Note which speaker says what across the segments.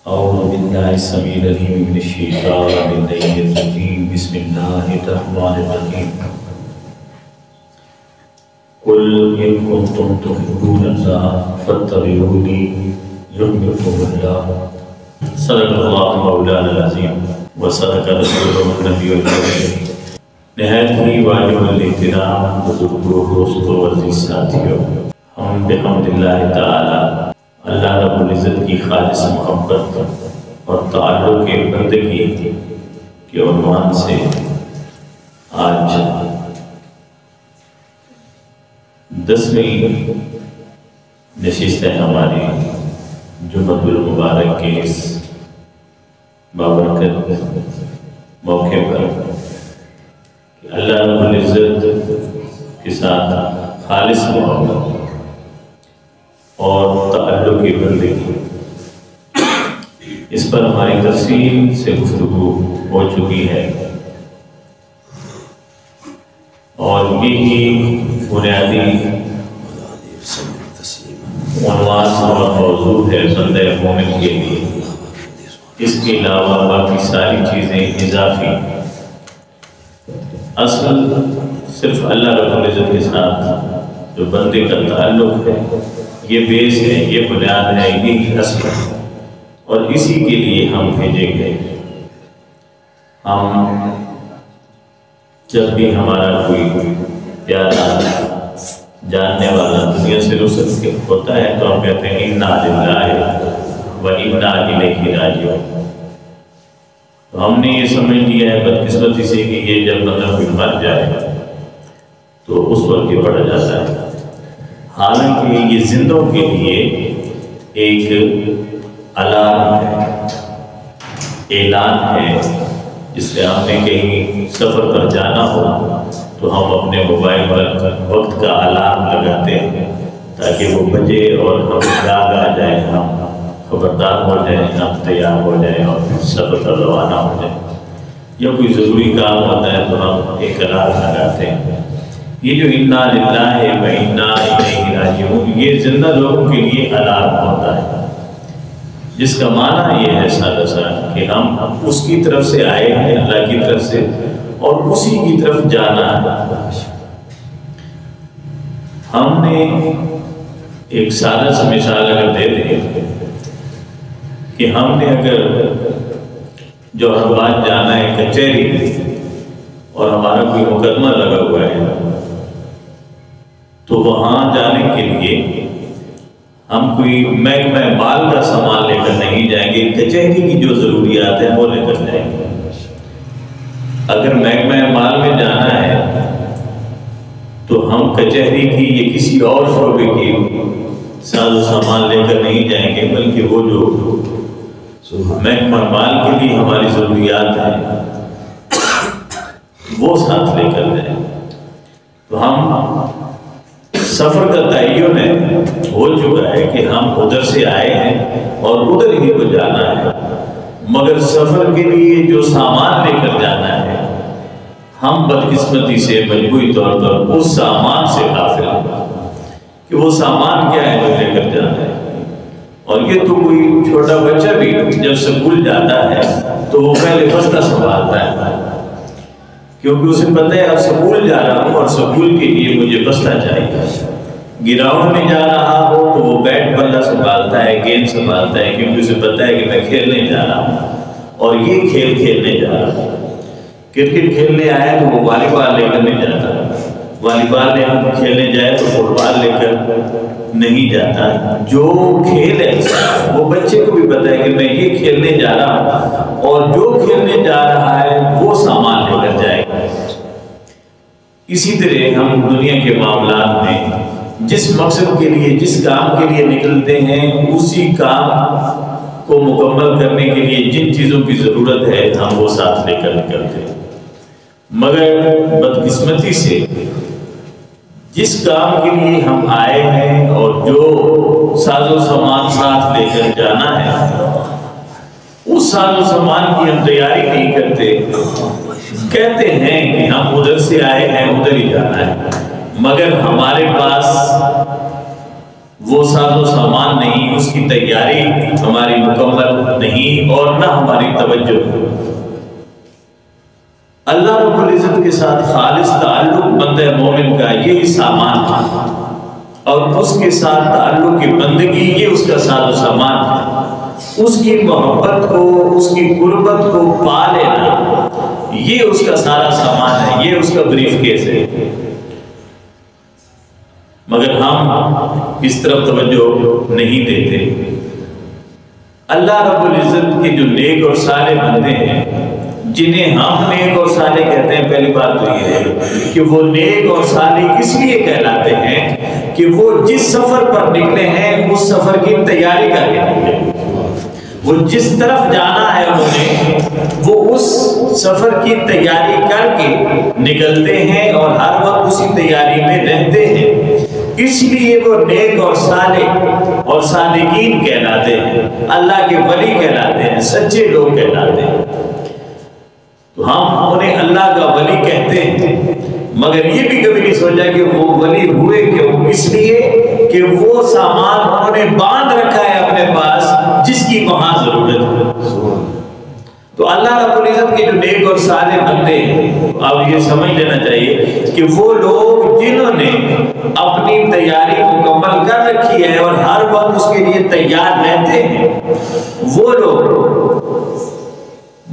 Speaker 1: أعوذ بالله السميع العليم من الشيطان الرجيم بسم الله الرحمن الرحيم قل إن كنتم تحبون الله فاتبعوني يحببكم الله صدق الله مولانا العظيم وصدق رسوله النبي الكريم نہایت ہی واجب الاحترام بزرگوں دوستوں عزیز ساتھیوں، ہم بحمد اللہ تعالی اللہ رب العزت کی خالص محبت اور تعلق کے بندگی کے عنوان سے آج 10ویں نشست ہے ہماری جمعۃ المبارک کے اس بابرکت موقع پر کہ اللہ رب العزت کے ساتھ خالص محبت اور تعلق کی بندگی، اس پر ہماری تفصیل سے گفتگو ہو چکی ہے، اور یہی بنیادی عنوان اور موضوع ہے بندہ مومن کے لیے۔ اس کے علاوہ باقی ساری چیزیں اضافی، اصل صرف اللہ رب العزت کے ساتھ جو بندے کا تعلق ہے، یہ بیس ہے، یہ بنیاد ہے، یہ اصل ہے، اور اسی کے لیے ہم بھیجے گئے۔ ہم جب بھی ہمارا کوئی پیارا جاننے والا دنیا سے رخصت ہوتا ہے تو ہم کہتے ہیں اِنَّا لِلَّهِ وَإِنَّا إِلَيْهِ رَاجِعُونَ۔ تو ہم نے یہ سمجھ لیا ہے بدقسمتی سے کہ یہ جب بندہ کوئی مر جائے تو اس وقت یہ پڑا جاتا ہے، حالانکہ یہ زندوں کے لیے ایک الارم ہے، اعلان ہے۔ جس سے ہم نے کہیں سفر پر جانا ہو تو ہم اپنے موبائل پر وقت کا الارم لگاتے ہیں تاکہ وہ بجے اور ہم یاد آ جائیں، ہم خبردار ہو جائیں، ہم تیار ہو جائیں اور سفر پر روانہ ہو جائیں۔ یا کوئی ضروری کام ہوتا ہے تو ہم ایک الارم لگاتے ہیں۔ یہ جو اِنَّا لِلَّهِ وَإِنَّا إِلَيْهِ رَاجِعُونَ یہ زندہ لوگوں کے لیے الارم ہوتا ہے، جس کا معنی یہ ہے سادہ سا کہ ہم اس کی طرف سے آئے ہیں، اللہ کی طرف سے، اور اسی کی طرف جانا ہے۔ ہم نے ایک سادہ سا مثال اگر دے دیں کہ ہم نے اگر جو ہر بات جانا ہے کچہری اور ہمارا کوئی مقدمہ لگا ہوا ہے تو وہاں جانے کے لیے ہم کوئی محکمہ مال کا سامان لے کر نہیں جائیں گے، کچہری کی جو ضروریات ہیں وہ لے کر جائیں گے۔ اگر محکمہ مال میں جانا ہے تو ہم کچہری کی یا کسی اور شعبے کی ساز و سامان لے کر نہیں جائیں گے، بلکہ وہ جو محکمہ مال کے لیے ہماری ضروریات ہیں وہ ساتھ لے کر جائیں۔ تو ہم سفر کا تعین ہو چکا ہے کہ ہم ادھر سے آئے ہیں اور ادھر ہی کو جانا ہے، مگر سفر کے لیے جو سامان لے کر جانا ہے ہم بدقسمتی سے مجموعی طور پر اس سامان سے غافل ہیں کہ وہ سامان کیا ہے جو لے کر جانا ہے۔ اور یہ تو کوئی چھوٹا بچہ بھی جب سکول جاتا ہے تو وہ پہلے بستہ سنبھالتا ہے، کیونکہ اسے پتہ ہے اب سکول جا رہا ہوں اور سکول کے لیے مجھے بستہ چاہیے۔ گراؤنڈ میں جا رہا ہو تو وہ بیٹ بلہ سنبھالتا ہے، گیند سنبھالتا ہے، کیونکہ اسے پتہ ہے کہ میں کھیلنے جا رہا ہوں اور یہ کھیل کھیلنے جا رہا ہوں۔ کرکٹ کھیلنے آیا تو وہ والی بال لے کر نہیں جاتا، والی بال لے کر کھیلنے جائے تو فٹ بال لے کر نہیں جاتا۔ جو کھیل ہے وہ بچے کو بھی پتہ ہے کہ میں یہ کھیلنے جا رہا ہوں، اور جو کھیلنے جا رہا ہے وہ سامان لے کر جائے گا۔ اسی طرح ہم دنیا کے معاملات میں جس مقصد کے لیے، جس کام کے لیے نکلتے ہیں، اسی کام کو مکمل کرنے کے لیے جن چیزوں کی ضرورت ہے ہم وہ ساتھ لے کر نکلتے ہیں، مگر بدقسمتی سے جس کام کے لیے ہم آئے ہیں اور جو ساز و سامان ساتھ لے کر جانا ہے اس ساز و سامان کی ہم تیاری نہیں کرتے، کہتے ہیں کہ ہم ادھر سے آئے ہیں ادھر ہی جانا ہے، مگر ہمارے پاس وہ ساز و سامان نہیں، اس کی تیاری ہماری مکمل نہیں اور نہ ہماری توجہ۔ اللہ رب العزت کے ساتھ خالص تعلق بندہ مومن کا یہی سامان ہے، اور اس کے ساتھ تعلق کی بندگی یہ اس کا ساز و سامان ہے۔ اس کی محبت کو، اس کی قربت کو پا لینا یہ اس کا سارا سامان ہے، یہ اس کا بریف کیس ہے۔ مگر ہم اس طرف توجہ نہیں دیتے۔ اللہ رب العزت کے جو نیک اور صالح بندے ہیں، جنہیں ہم نیک اور صالح کہتے ہیں، پہلی بات تو یہ ہے کہ وہ نیک اور صالح اس لیے کہلاتے ہیں کہ وہ جس سفر پر نکلے ہیں اس سفر کی تیاری کر کے نکلے۔ وہ جس طرف جانا ہے انہیں، وہ اس سفر کی تیاری کر کے نکلتے ہیں اور ہر وقت اسی تیاری میں رہتے ہیں، اس لیے وہ نیک اور صالح اور صادقین کہلاتے ہیں، اللہ کے ولی کہلاتے ہیں، سچے لوگ کہلاتے ہیں۔ تو ہم انہیں اللہ کا ولی کہتے ہیں، مگر یہ بھی کبھی نہیں سوچا کہ وہ ولی ہوئے کیوں؟ اس لیے کہ وہ سامان انہوں نے باندھ رکھا ہے اپنے پاس جس کی وہاں ضرورت ہے۔ تو اللہ رب العزت کے جو نیک اور صالح بندے ہیں، اب یہ سمجھ لینا چاہیے کہ وہ لوگ جنہوں نے اپنی تیاری مکمل کر رکھی ہے اور ہر وقت اس کے لیے تیار رہتے ہیں، وہ لوگ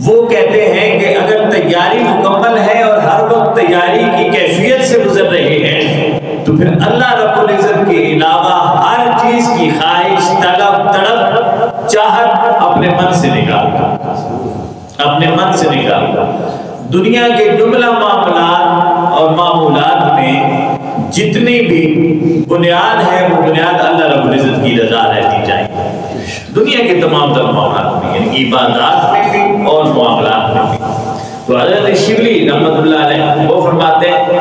Speaker 1: وہ کہتے ہیں کہ اگر تیاری مکمل ہے اور ہر وقت تیاری کی کیفیت سے گزر رہے ہیں تو پھر اللہ رب العزت کے علاوہ ہر چیز کی خواہش، طلب، تڑپ، چاہت اپنے من سے نکال دو، اپنے من سے نکال دو۔ دنیا کے جملہ معاملات اور معمولات میں جتنی بھی بنیاد ہے وہ بنیاد اللہ رب العزت کی رضا رہنی چاہیے، دنیا کے تمام تر معاملات میں، یعنی عبادات میں بھی اور معاملات میں بھی۔ تو حضرت شبلی رحمۃ اللہ علیہ وہ فرماتے ہیں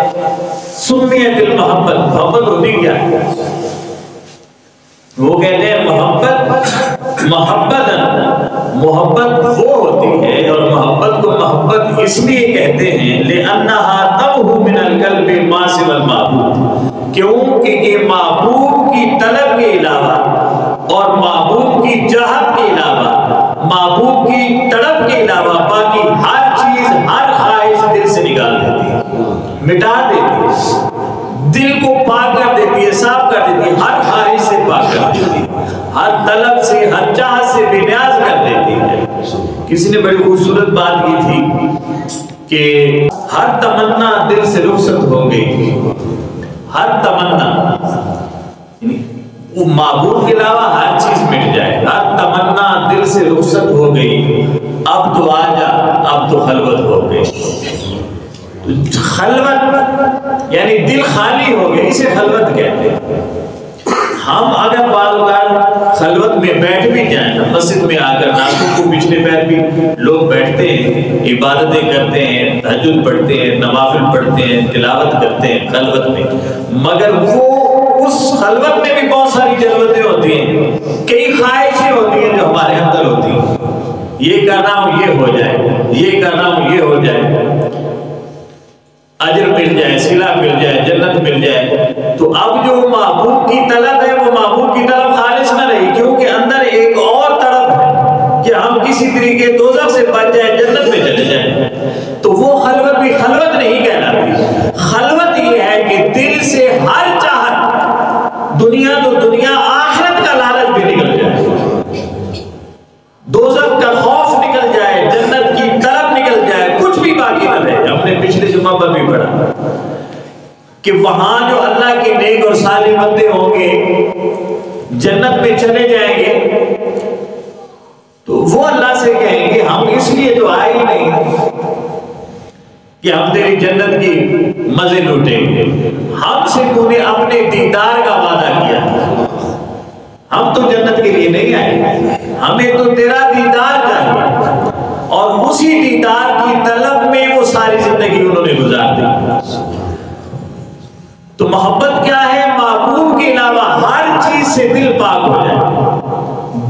Speaker 1: سمیت المحبت، محبت ہوتی کیا ہے؟ وہ کہتے ہیں محبت وہ ہوتی ہے، اور محبت کو محبت اس لیے کہتے ہیں لأنها تبہو من القلب ما سوى المعبود، کیونکہ یہ معبود کی طلب کے علاوہ اور معبود کی چاہت کے علاوہ، معبود کی تڑپ کے علاوہ باقی ہر چیز، ہر خواہش دل سے نکال دیتی ہے، مٹا دیتی ہے، دل کو پاک کر دیتی ہے، صاف کر دیتی ہے، ہر خواہش سے پاک کر دیتی ہے، ہر طلب سے، ہر چاہت سے بے نیاز کر دیتی ہے۔ کسی نے بڑی خوبصورت بات کی تھی کہ ہر تمنا دل سے رخصت ہو گئی، ہر تمنا، وہ معبود کے علاوہ ہر چیز مٹ جائے، ہر تمنا دل سے رخصت ہو گئی، اب تو آجا، اب تو خلوت ہو گئی۔ خلوت یعنی دل خالی ہو گیا، اسے خلوت کہتے ہیں۔ ہم اگر بعض اوقات خلوت میں بیٹھ بھی جائیں، مسجد میں آ کر راتوں کو پچھلے پیر بھی لوگ بیٹھتے ہیں، عبادتیں کرتے ہیں، تہجد پڑھتے ہیں، نوافل پڑھتے ہیں، تلاوت کرتے ہیں خلوت میں، مگر وہ اس خلوت میں بھی بہت ساری ضرورتیں ہوتی ہیں، کئی خواہشیں ہوتی ہیں جو ہمارے اندر ہوتی ہیں، یہ کرنا ہوں یہ ہو جائے، یہ کرنا ہوں یہ ہو جائے، اجر مل جائے، صلہ مل جائے، جنت مل جائے۔ تو اب جو معبود کی طلب ہے وہ معبود کی طلب خالص نہ رہی، کیونکہ اندر ایک اور طلب ہے کہ ہم کسی طریقے دوزخ سے بچ جائیں، جنت میں چلے جائیں۔ تو وہ خلوت بھی خلوت نہیں کہلاتی۔ خلوت یہ ہے کہ دل سے ہر چاہت، دنیا تو دنیا، آخرت کا لالچ بھی نکل جائے، دوزخ کا خوف نکل جائے، جنت کی طلب نکل جائے، کچھ بھی باقی نہ رہے۔ ہم نے پچھلے جمعہ پر بھی پڑھا کہ وہاں جو اللہ کے نیک اور صالح بندے ہوں گے، جنت میں چلے جائیں گے، تو وہ اللہ سے کہیں گے ہم اس لیے تو آئے ہی نہیں کہ ہم تیری جنت کی مزے لوٹیں گے، ہم سے تو نے اپنے دیدار کا وعدہ کیا، ہم تو جنت کے لیے نہیں آئے، ہمیں تو تیرا دیدار چاہیے، اور اسی دیدار کی طلب میں وہ ساری زندگی انہوں نے گزار دی۔ تو محبت کیا ہے؟ معبود کے علاوہ ہر چیز سے دل پاک ہو جائے،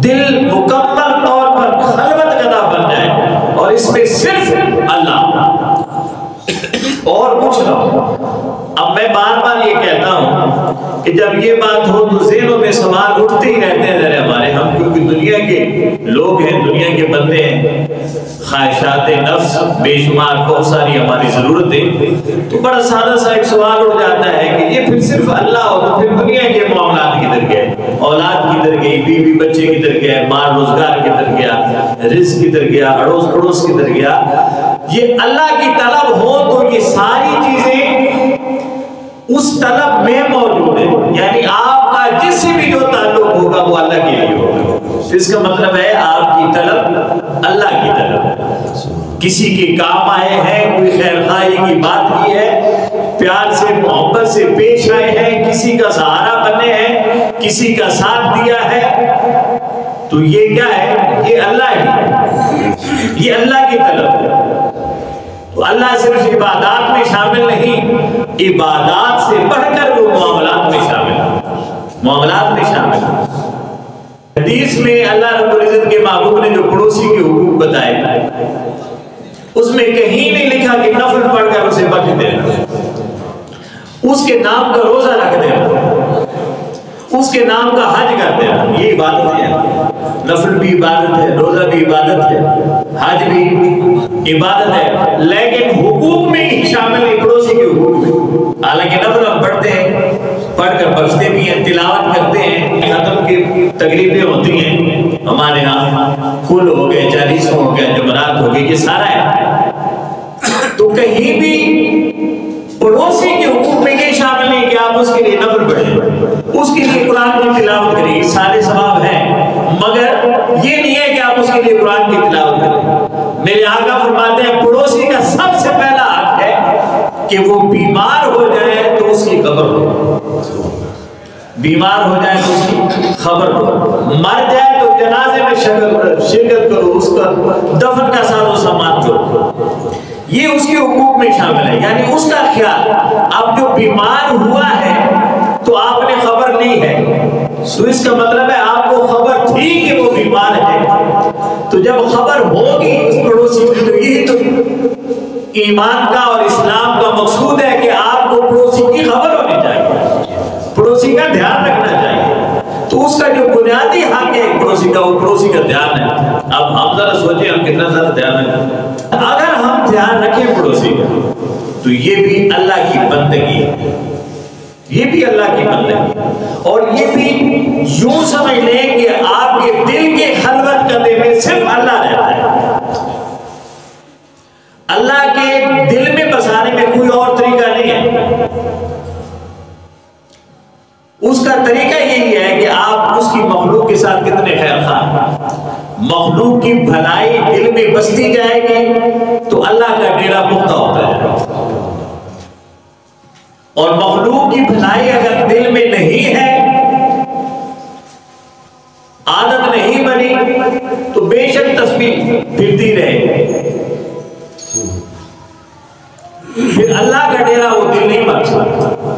Speaker 1: دل مکمل طور پر خلوت کدہ بن جائے، اور اس میں صرف اللہ اور کچھ نہ ہو۔ اب میں بار بار یہ کہتا ہوں کہ جب یہ بات ہو تو ذہنوں میں سوال اٹھتے ہی رہتے ہیں ذرا ہمارے، ہم کیونکہ دنیا کے لوگ ہیں، دنیا کے بندے ہیں، خواہشات نفس بے شمار، بہت ساری ہماری ضرورتیں، تو بڑا سادہ سا ایک سوال اٹھ جاتا ہے کہ یہ پھر صرف اللہ ہو تو پھر دنیا کے معاملات کدھر گئے، اولاد کدھر گئی، بیوی بچے کدھر گئے، مال روزگار کدھر گیا، رزق کدھر گیا، اڑوس پڑوس کدھر گیا؟ یہ اللہ کی طلب ہو تو یہ ساری چیزیں اس طلب میں موجود ہے، یعنی آپ کا جس سے بھی جو تعلق ہوگا وہ اللہ کے لیے ہوگا۔ اس کا مطلب ہے آپ کی طلب اللہ کی طلب، کسی کے کام آئے ہیں، کوئی خیر خواہی کی بات کی ہے، پیار سے محبت سے پیش آئے ہیں، کسی کا سہارا بنے ہیں، کسی کا ساتھ دیا ہے، تو یہ کیا ہے؟ یہ اللہ ہے، یہ اللہ کی طلب ہے۔ تو اللہ صرف عبادات میں شامل نہیں، عبادات سے بڑھ کر وہ معاملات میں شامل ہے، معاملات میں شامل ہے۔ حدیث میں اللہ رب العزت کے محبوب نے جو پڑوسی کے حقوق بتائے، اس میں کہیں نہیں لکھا کہ نفل پڑھ کر اسے بخش دینا، اس کے نام کا روزہ رکھ دینا، اس کے نام کا حج کر دینا، یہ عبادت ہے۔ نفل بھی عبادت ہے، روزہ بھی عبادت ہے، حج بھی عبادت ہے، لیکن حقوق میں ہی شامل نہیں، پڑوسی کے حقوق میں۔ حالانکہ نفل ہم پڑھتے ہیں، پڑھ کر بخشتے بھی ہیں، تلاوت کرتے ہیں، ختم کی تقریبیں ہوتی ہیں ہمارے ہاں، کل ہو گئے، 40 ہو گئے، جمعرات ہو گئے، یہ سارا ہے۔ تو کہیں بھی پڑوسی کے حقوق میں یہ شامل نہیں کہ آپ اس کے لیے نفل پڑھیں، اس کے لیے قرآن کی تلاوت کریں، یہ سارے ثواب ہیں، مگر یہ نہیں ہے کہ آپ اس کے لیے قرآن کی تلاوت کریں۔ میرے آقا فرماتے ہیں پڑوسی کا سب سے پہلا حق ہے کہ وہ بیمار ہو جائے تو اس کی خبر ہو، بیمار ہو جائے تو اس کی خبر ہو، مر جائے تو جنازے میں شرکت کرو، اس کا دفن کا ساز و سامان کرو، یہ اس کے حقوق میں شامل ہے۔ یعنی اس کا خیال، اب جو بیمار ہوا ہے تو آپ نے خبر لی ہے، تو اس کا مطلب ہے آپ کو خبر تھی کہ وہ بیمار ہے، تو جب خبر ہوگی اس پڑوسی کی، تو یہی تو ایمان کا اور اسلام کا مقصود ہے کہ آپ کو پڑوسی کی خبر ہونی چاہیے، پڑوسی کا دھیان رکھنا چاہیے۔ تو اس کا جو بنیادی حق ہے پڑوسی کا، وہ پڑوسی کا دھیان ہے۔ اب ہم ذرا سوچیں ہم کتنا زیادہ دھیان رکھیں۔ اگر ہم دھیان رکھیں پڑوسی کا تو یہ بھی اللہ کی بندگی ہے، یہ بھی اللہ کی بندگی ہے، اور یہ بھی یوں سمجھ لیں کہ آپ کے دل کے خلوت کرنے میں صرف اللہ رہتا ہے، اللہ کے دل میں بسانے میں کوئی اور طریقہ نہیں ہے۔ اس کا طریقہ یہی ہے کہ آپ اس کی مخلوق کے ساتھ کتنے خیر خواہ، مخلوق کی بھلائی دل میں بستی جائے گی تو اللہ کا ڈیرا پختہ ہوتا ہے، اور مخلوق کی بھلائی اگر دل میں نہیں ہے، عادت نہیں بنی، تو بے شک تسبیح پھرتی رہے، پھر اللہ کا ڈیرا وہ دل نہیں بن سکتا۔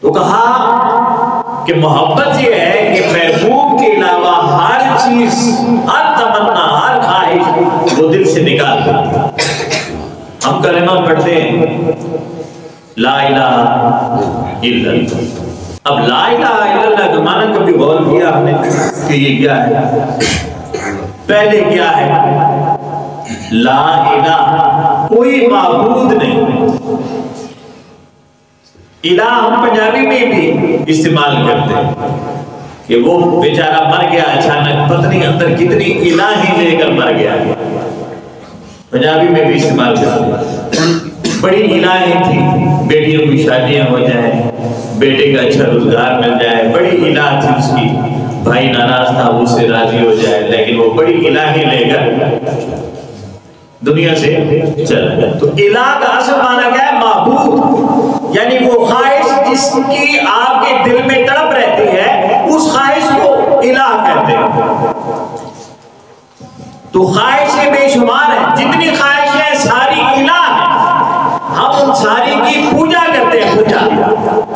Speaker 1: تو کہا کہ محبت یہ ہے کہ محبوب کے علاوہ ہر چیز، ہر تمنا، ہر خواہش وہ دل سے نکال دیں۔ ہم کلمہ پڑھتے ہیں لا الہ الا اللہ، اب لا الہ الا اللہ کا معنی کبھی غور کیا آپ نے کہ یہ کیا ہے؟ پہلے کیا ہے؟ لا الہ، کوئی معبود نہیں۔ الہ ہم پنجابی میں بھی استعمال کرتے ہیں کہ وہ بیچارہ مر گیا اچانک، پتنی اندر کتنی الہی لے کر مر گیا، پنجابی میں بھی استعمال کرتے ہیں۔ بڑی الہی تھی، بیٹیوں کی شادیاں ہو جائیں، بیٹے کا اچھا روزگار مل جائے، بڑی الہ تھی اس کی، بھائی ناراض تھا وہ سے راضی ہو جائے، لیکن وہ بڑی الہی لے کر دنیا سے چلا گیا۔ تو الہ کا اصل معنی کیا ہے؟ معبود، یعنی وہ خواہش جس کی آپ کے دل میں تڑپ رہتی ہے، اس خواہش کو الہ کہتے ہیں۔ تو خواہشیں بے شمار ہیں، جتنی خواہشیں ساری الہ ہیں، ہم ان ساری کی پوجا کرتے ہیں، پوجا،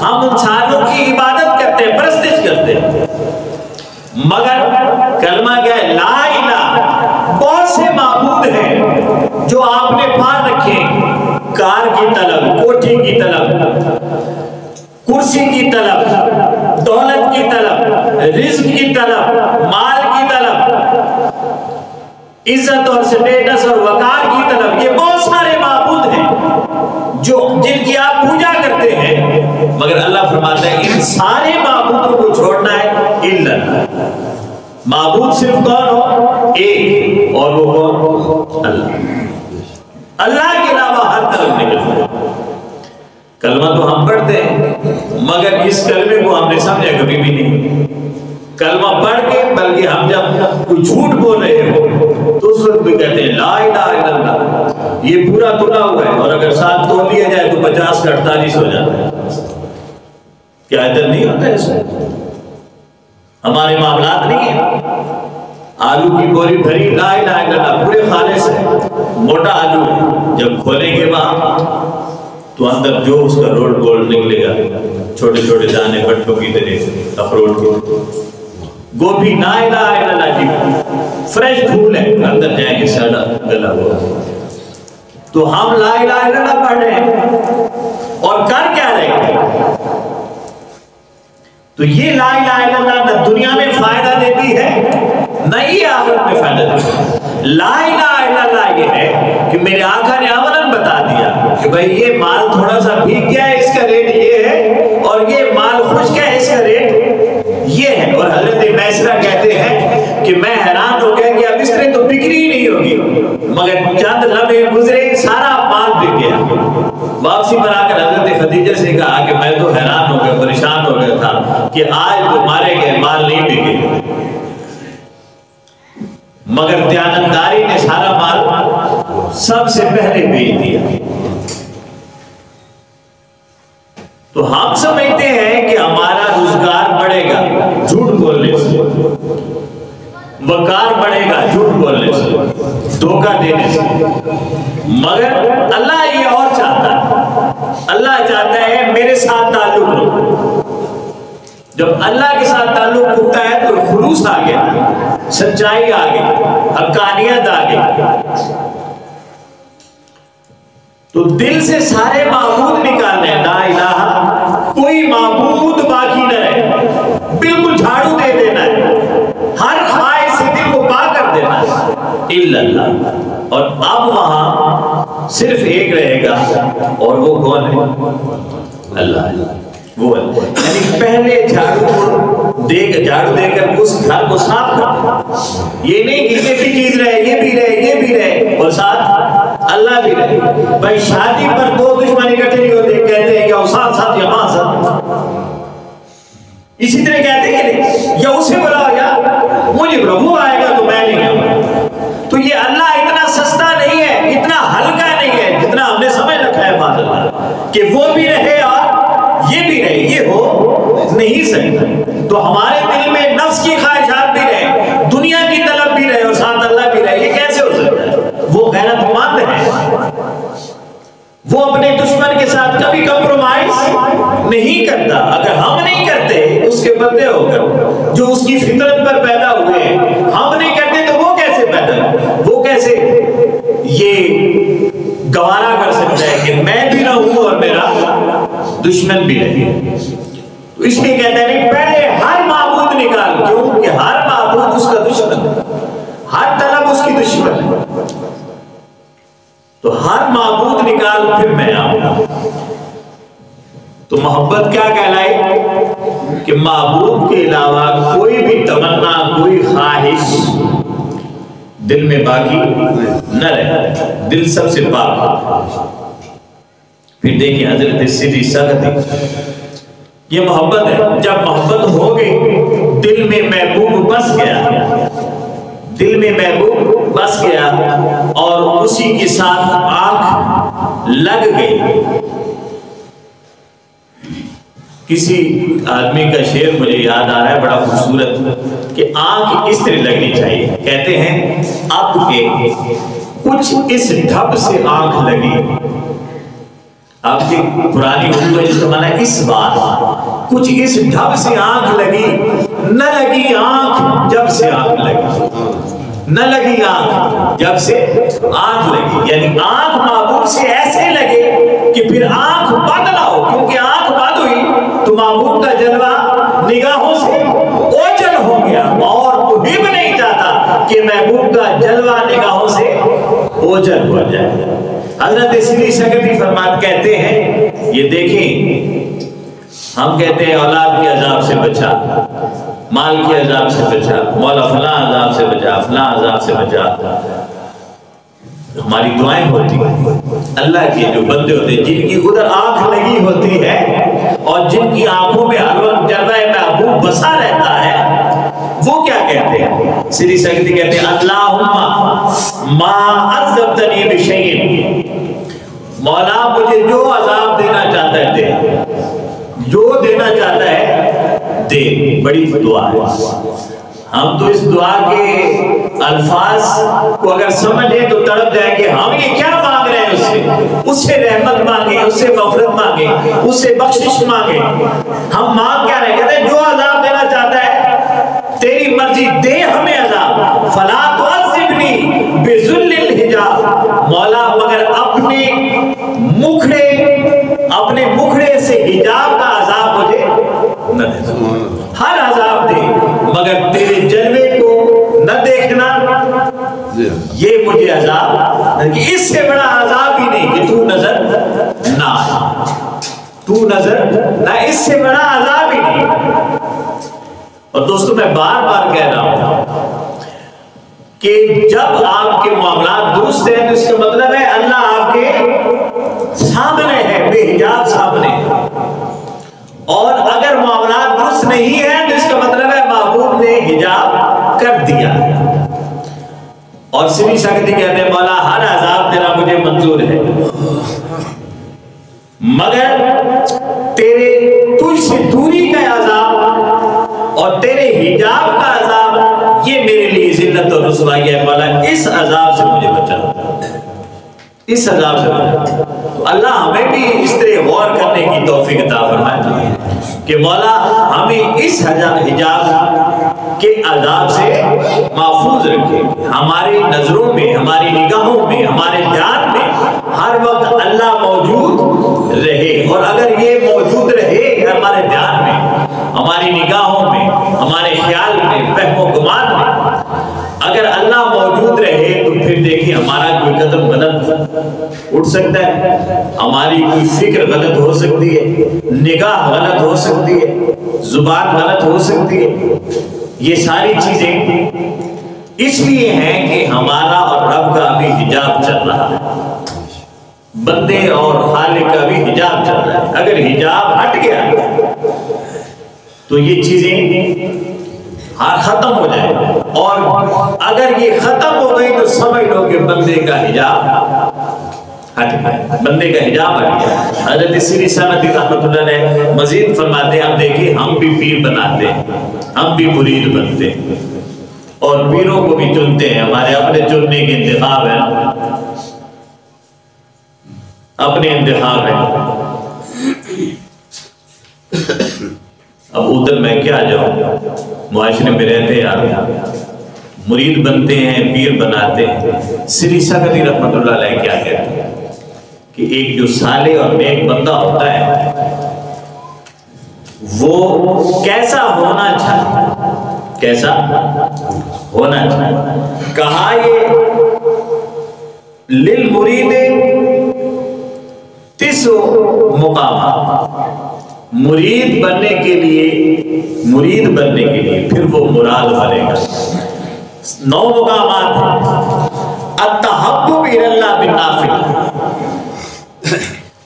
Speaker 1: ہم ان ساروں کی عبادت کرتے ہیں، پرستش کرتے ہیں، مگر کلمہ کیا ہے؟ لا الہ۔ بہت سے معبود ہیں جو آپ نے پار رکھے، کار کی طلب، کوٹھی کی طلب، کرسی کی طلب، دولت کی طلب، رزق کی طلب، مال کی طلب، عزت اور سٹیٹس اور وقار کی طلب، یہ بہت سارے معبود ہیں جن کی آپ پوجا کرتے ہیں، مگر اللہ فرماتا ہے ان سارے معبودوں کو چھوڑنا ہے الا اللہ۔ معبود صرف کون ہو؟ ایک، اور وہ کون؟ اللہ۔ اللہ کے علاوہ ہر طرف نکلتا ہے۔ کلمہ تو ہم پڑھتے ہیں مگر اس کلمے کو ہم نے سمجھا کبھی بھی نہیں۔ کلمہ پڑھ کے بلکہ ہم جب کوئی جھوٹ بول رہے ہو تو اس وقت بھی کہتے ہیں لا الہ الا اللہ، یہ پورا تلا ہوا ہے، اور اگر ساتھ تول لیا جائے تو 50 کا 48 ہو جاتا ہے۔ کیا ادھر نہیں ہوتا ہے اس میں؟ ہمارے معاملات نہیں ہیں۔ آلو کی بوری بھری لا الہ الا اللہ، پورے خالص ہے، موٹا آلو ہے، جب کھولیں گے وہاں تو اندر جو اس کا روڈ گولڈ نکلے گا، چھوٹے چھوٹے دانے پٹوں کی طرح، اخروٹ کے۔ گوبھی لا الہ الا اللہ جی، فریش پھول ہے، اندر جائیں گے سڑا گلا ہوا۔ تو ہم لا الہ الا اللہ پڑھ رہے ہیں اور کر کیا رہے ہیں؟ تو یہ لا الہ الا اللہ نہ دنیا میں فائدہ دیتی ہے نہ یہ آخرت میں فائدہ دیتی ہے۔ لا الہ الا اللہ یہ ہے کہ میرے آقا نے عملاً بتا دیا کہ بھئی یہ مال تھوڑا سا بھیگ گیا ہے، اس کا ریٹ یہ ہے، اور یہ مال خشک ہے، اس کا ریٹ یہ ہے۔ اور حضرت میسرہ کہتے ہیں کہ میں حیران ہو گیا کہ اب اس طرح تو بکری ہی نہیں ہوگی، مگر چند لمحے گزرے سارا مال بک گیا۔ واپسی پر آ کر حضرت خدیجہ سے کہا کہ میں تو حیران ہو گیا، پریشان ہو گیا تھا کہ آج تو مارے گئے مال نہیں بکے، مگر دیانتداری نے سارا مال سب سے پہلے بیچ دیا۔ تو ہم سمجھتے ہیں کہ ہمارا روزگار بڑھے گا جھوٹ بولنے سے، وقار بڑھے گا جھوٹ بولنے سے، دھوکہ دینے سے، مگر اللہ یہ اور چاہتا ہے۔ اللہ چاہتا ہے میرے ساتھ تعلق رکھو۔ جب اللہ کے ساتھ تعلق رکھتا ہے تو خلوص آ گیا، سچائی آ گئی، حقانیت آ گئی۔ تو دل سے سارے معبود نکالنے، لا الہ، کوئی معبود باقی نہ رہے، بالکل جھاڑو دے دینا ہے، ہر خواہش سے دل کو پاک کر دینا ہے الا اللہ۔ اور اب وہاں صرف ایک رہے گا، اور وہ کون ہے؟ اللہ۔ وہ یعنی پہلے جھاڑو دے کر اس گھر کو صاف کر، یہ نہیں کہ یہ بھی چیز رہے، یہ بھی رہے، یہ بھی رہے، اور ساتھ اللہ بھی رہے۔ بھائی شادی پر دو دشمن اکٹھے نہیں ہوتے، کہتے ہیں یا ساتھ ساتھ یا ماں ساتھ، اسی طرح کہتے ہیں یا اسے بلاؤ یا مجھے بلاؤ، وہ آئے گا تو میں نہیں آؤں۔ تو یہ اللہ اتنا سستا نہیں ہے، اتنا ہلکا نہیں ہے جتنا ہم نے سمجھ رکھا ہے معاذ اللہ، کہ وہ بھی رہے اور یہ بھی رہے، یہ ہو نہیں سکتا۔ تو ہمارے دل میں نفس کی خواہشات بھی رہے، دنیا کی طلب بھی رہے، اور ساتھ اللہ بھی رہے، یہ کیسے ہو سکتا ہے؟ وہ غیرت مند ہے، وہ اپنے دشمن کے ساتھ کبھی کمپرومائز نہیں کرتا۔ اگر ہم نہیں کرتے اس کے بندے ہو کر جو اس کی فطرت پر پیدا ہوئے ہیں، ہم نہیں کرتے تو وہ کیسے پیدا ہے؟ وہ کیسے یہ گوارا کر سکتا ہے کہ میں بھی رہوں اور میرا دشمن بھی رہے؟ تو اس لیے کہتا ہے نہیں، پہلے ہر معبود نکال، کیوں کہ ہر معبود اس کا دشمن ہے، ہر طلب اس کی دشمن ہے۔ تو ہر معبود نکال پھر میں آؤں گا۔ تو محبت کیا کہلائی؟ کہ معبود کے علاوہ کوئی بھی تمنا، کوئی خواہش دل میں باقی نہ رہے، دل سب سے پاک۔ پھر دیکھیں حضرت سیدھی سخت، یہ محبت ہے۔ جب محبت ہو گئی، دل میں محبوب بس گیا، دل میں محبوب بس گیا، اور اسی کے ساتھ آنکھ لگ گئی۔ کسی آدمی کا شعر مجھے یاد آ رہا ہے بڑا خوبصورت، کہ آنکھ اس طرح لگنی چاہیے۔ کہتے ہیں اب کے کچھ اس ڈھب سے آنکھ لگی، آپ کی پرانی اردو ہے جس کا معنی ہے اس بار، کچھ اس ڈھب سے آنکھ لگی، نہ لگی آنکھ جب سے آنکھ لگی، نہ لگی آنکھ جب سے آنکھ لگی۔ یعنی آنکھ معبود سے ایسے لگے کہ پھر آنکھ بند نہ ہو، کیونکہ آنکھ بند ہوئی کہ محبوب کا جلوہ نگاہوں سے اوجھل ہو جائے۔ حضرت سری سکتی فرمات کہتے ہیں، یہ دیکھیں ہم کہتے ہیں اولاد کے عذاب سے بچا، مال کے عذاب سے بچا، مولا فلاں عذاب سے بچا، فلاں عذاب سے بچا، ہماری دعائیں ہوتی ہیں۔ اللہ کے جو بندے ہوتے ہیں جن کی ادھر آنکھ لگی ہوتی ہے اور جن کی آنکھوں میں ہر وقت جلوہ محبوب بسا رہتا ہے، وہ کیا کہتے ہیں؟ سری سکتی کہتے ہیں اللہم ما عذبتنی بشیء، مولا مجھے جو عذاب دینا چاہتا ہے دے، جو دینا چاہتا ہے دے۔ بڑی دعا ہے۔ ہم تو اس دعا کے الفاظ کو اگر سمجھیں تو تڑپ جائیں گے، ہم یہ کیا مانگ رہے ہیں اس سے رحمت مانگیں، اس سے مغفرت مانگیں، اس سے بخشش مانگیں۔ ہم مانگ کیا رہے؟ کہتے ہیں جو عذاب دینا چاہتا ہے تیری مرضی دے ہمیں عذاب، فلا تعذبنی بذل الحجاب، مولا مگر اپنے مکھڑے سے حجاب کا عذاب مجھے نہ دے، ہر عذاب دے مگر تیرے جلوے کو نہ دیکھنا، یہ مجھے عذاب، اس سے بڑا عذاب ہی نہیں کہ تو نظر نہ آئے، تو نظر نہ، اس سے بڑا عذاب ہی نہیں۔ اور دوستو میں بار بار کہہ رہا ہوں کہ جب آپ کے معاملات درست ہیں تو اس کا مطلب ہے اللہ آپ کے سامنے ہے، بے حجاب سامنے، اور اگر معاملات درست نہیں ہیں تو اس کا مطلب ہے محبوب نے حجاب کر دیا۔ اور سری سکتی کہتے ہیں مولا ہر عذاب تیرا مجھے منظور ہے مگر تیرے تجھ سے دوری کا عذاب اور تیرے حجاب کا عذاب یہ میرے لیے ذلت اور رسوائی ہے، مولا اس عذاب سے مجھے بچا، اس عذاب سے بچا۔ تو اللہ ہمیں بھی اس طرح غور کرنے کی توفیق عطا فرمائے کہ مولا ہمیں اس حجاب کے عذاب سے محفوظ رکھے، ہماری نظروں میں، ہماری نگاہوں میں، ہمارے دھیان میں ہر وقت اللہ موجود رہے، اور اگر یہ موجود رہے ہمارے دھیان میں، ہماری نگاہوں میں، ہمارے خیال میں، فہم و گمان میں اگر اللہ موجود رہے تو پھر دیکھیں ہمارا کوئی قدم غلط اٹھ سکتا ہے، ہماری کوئی فکر غلط ہو سکتی ہے، نگاہ غلط ہو سکتی ہے، زبان غلط ہو سکتی ہے۔ یہ ساری چیزیں اس لیے ہیں کہ ہمارا اور رب کا ابھی حجاب چل رہا ہے، بندے اور خالق کا بھی حجاب چل رہا ہے۔ اگر حجاب ہٹ گیا تو یہ چیزیں ختم ہو جائے، اور اگر یہ ختم ہو گئی تو سمجھ لو کہ بندے کا حجاب ہٹ گیا، بندے کا حجاب ہٹ گیا۔ حضرت سری سکتی رحمۃ اللہ علیہ مزید فرماتے ہیں اب دیکھیں ہم بھی پیر بناتے ہیں، ہم بھی مرید بنتے ہیں اور پیروں کو بھی چنتے ہیں، ہمارے اپنے چننے کے انتخاب ہیں، اپنے انتخاب ہیں۔ اب ادھر میں کیا جاؤں، معاشرے میں رہتے ہیں، مرید بنتے ہیں، پیر بناتے ہیں۔ سری سکتی رحمۃ اللہ علیہ کیا کہتے ہیں کہ ایک جو صالح اور نیک بندہ ہوتا ہے وہ کیسا ہونا چاہیے، کیسا ہونا چاہیے؟ کہا یہ للمرید تسع مقامات، مرید بننے کے لیے پھر وہ مراد بنے گا، 9 مقامات ہیں۔ التحبب الی اللہ بالنافلہ،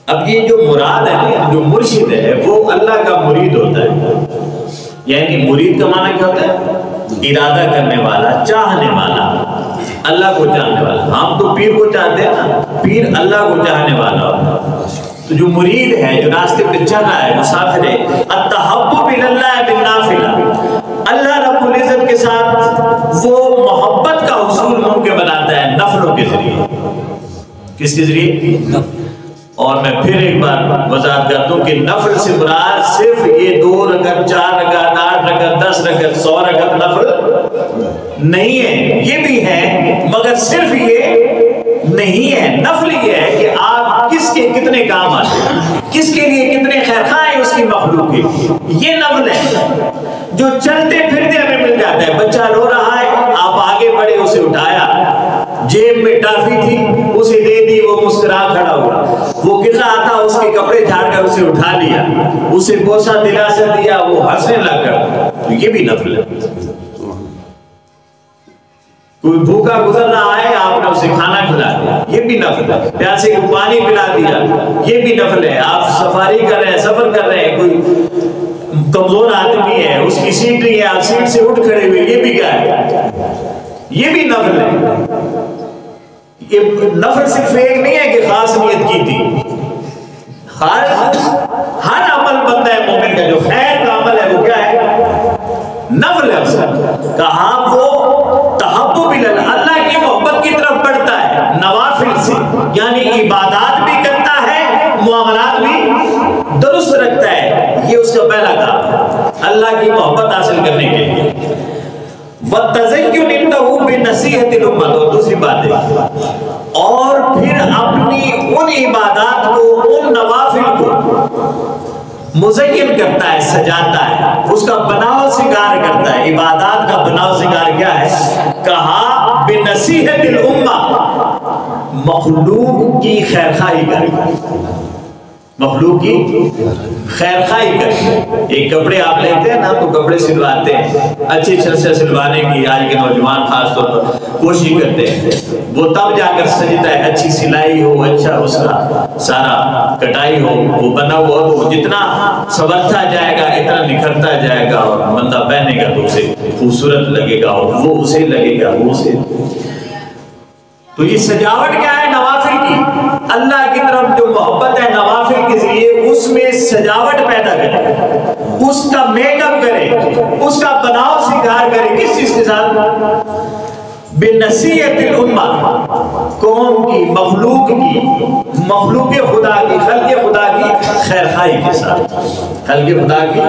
Speaker 1: اب یہ جو مراد ہے، جو مرشد ہے وہ اللہ کا مرید ہوتا ہے، یعنی مرید کا معنی کیا ہوتا ہے؟ ارادہ کرنے والا، چاہنے والا، اللہ کو چاہنے والا۔ ہم تو پیر کو چاہتے ہیں نا، پیر اللہ کو چاہنے والا ہوتا ہے۔ تو جو مرید ہے، جو راستے پہ چل رہا ہے، مسافر ہے، التحبب الی اللہ بالنافلہ، اللہ رب العزت کے ساتھ وہ محبت کا حصول ممکن بناتا ہے نفلوں کے ذریعے۔ کس کے ذریعے؟ اور میں پھر ایک بار وضاحت کرتا ہوں کہ نفل سے مراد صرف یہ 2 رکعت، 4 رکعت، 8 رکعت، 10 رکعت، 100 رکعت نفل نہیں ہے، یہ بھی ہے مگر صرف یہ نہیں ہے۔ نفل یہ ہے کہ آپ کس کے کتنے کام آتے ہیں، کس کے لیے کتنے خیرخواہ ہیں اس کی مخلوق کے، یہ نفل ہے۔ جو چلتے پھرتے ہمیں مل جاتا ہے، بچہ رو رہا ہے آپ آگے بڑھے، اسے اٹھایا، جیب میں ٹافی تھی اسے دے دی، وہ مسکرا کھڑا ہوا، وہ گر رہا تھا اس کے کپڑے جھاڑ کر اسے اٹھا لیا، اسے بوسہ دلاسا دیا، وہ ہنسنے لگا۔ تو یہ بھی نفل ہے۔ کوئی بھوکا گزر رہا ہے، آپ نے اسے کھانا کھلا دیا، یہ بھی نفل ہے۔ پیاسے کو پانی پلا دیا، یہ بھی نفل ہے۔ آپ سفاری کر رہے ہیں، سفر کر رہے ہیں، کوئی کمزور آدمی ہے، اس کی سیٹ نہیں ہے، آپ سیٹ سے اٹھ کھڑے ہوئے، یہ بھی کیا ہے؟ یہ بھی نفل ہے۔ یہ نفل صرف ایک نہیں ہے کہ خاص نیت کی تھی، ہر عمل بنتا ہے مومن کا، جو خیر کا عمل ہے وہ کیا ہے؟ نفل ہے۔ کہا وہ تحبب اللہ کی محبت کی طرف بڑھتا ہے نوافل سے، یعنی عبادات بھی کرتا ہے، معاملات بھی درست رکھتا ہے، یہ اس کا پہلا کام ہے اللہ کی محبت حاصل کرنے کے لیے۔ وَالتَّزَيُّنِ لَهُ بِنَصِيحَةِ الْأُمَّةِ، اور دوسری بات ہے، اور پھر اپنی ان عبادات کو، ان نوافل کو مزین کرتا ہے، سجاتا ہے، اس کا بناؤ سنگار کرتا ہے۔ عبادات کا بناؤ سنگار کیا ہے؟ کہا بنصیحت الامہ، مخلوق کی خیرخواہی کرے، مخلوق کی خیرخواہی کرے۔ ایک کپڑے آپ لیتے ہیں نا تو کپڑے سلواتے ہیں، اچھی چھل سے سلوانے کی آج کے نوجوان خاص طور پر کوشش کرتے ہیں، وہ تب جا کر سجتا ہے، اچھی سلائی ہو، اچھا اس کا سارا کٹائی ہو، وہ بنا ہوا، تو جتنا سنورتا جائے گا اتنا نکھرتا جائے گا، اور بندہ پہنے گا تو اسے خوبصورت لگے گا، اور وہ اسے لگے گا، وہ اسے۔ تو یہ سجاوٹ کیا ہے؟ نوافل کی، اللہ کی طرف جو محبت ہے نوافل کے ذریعے اس میں سجاوٹ پیدا کرے، اس کا میک اپ کرے، اس کا بناؤ سنگار کرے، کس چیز کے ساتھ؟ بنصیحت الامہ، قوم کی، مخلوق کی، مخلوق خدا کی، خلق خدا کی خیرخواہی کے ساتھ، خلق خدا کی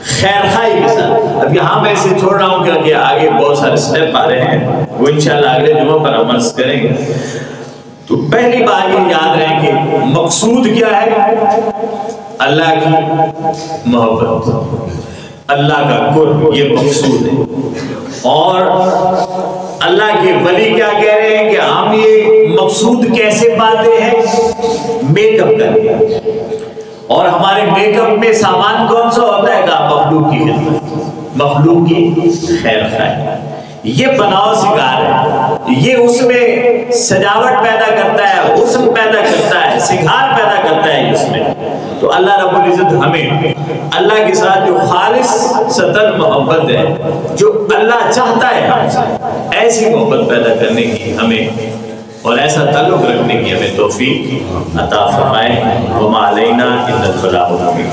Speaker 1: خیرخواہی کے ساتھ۔ اب یہاں میں اسے چھوڑ رہا ہوں کہ آگے بہت سارے سٹیپ آ رہے ہیں، وہ انشاءاللہ اگلے جمعہ پر عمل کریں گے۔ تو پہلی بات یہ یاد رہے کہ مقصود کیا ہے؟ اللہ کی محبت، اللہ کا قرب، یہ مقصود ہے۔ اور اللہ کے ولی کیا کہہ رہے ہیں کہ ہم یہ مقصود کیسے پاتے ہیں؟ میک اپ کر کے۔ اور ہمارے میک اپ میں سامان کون سا ہوتا ہے؟ کہا مخلوق کی خدمت، مخلوق کی خیر خواہی، یہ بناؤ سنگار ہے، یہ اس میں سجاوٹ پیدا کرتا ہے، حسن پیدا کرتا ہے، سنگار پیدا کرتا ہے اس میں۔ تو اللہ رب العزت ہمیں اللہ کے ساتھ جو خالص ستر محبت ہے، جو اللہ چاہتا ہے ہم سے، ایسی محبت پیدا کرنے کی ہمیں اور ایسا تعلق رکھنے کی ہمیں توفیق عطا فرمائے۔ وما علینا الا البلاغ المبین۔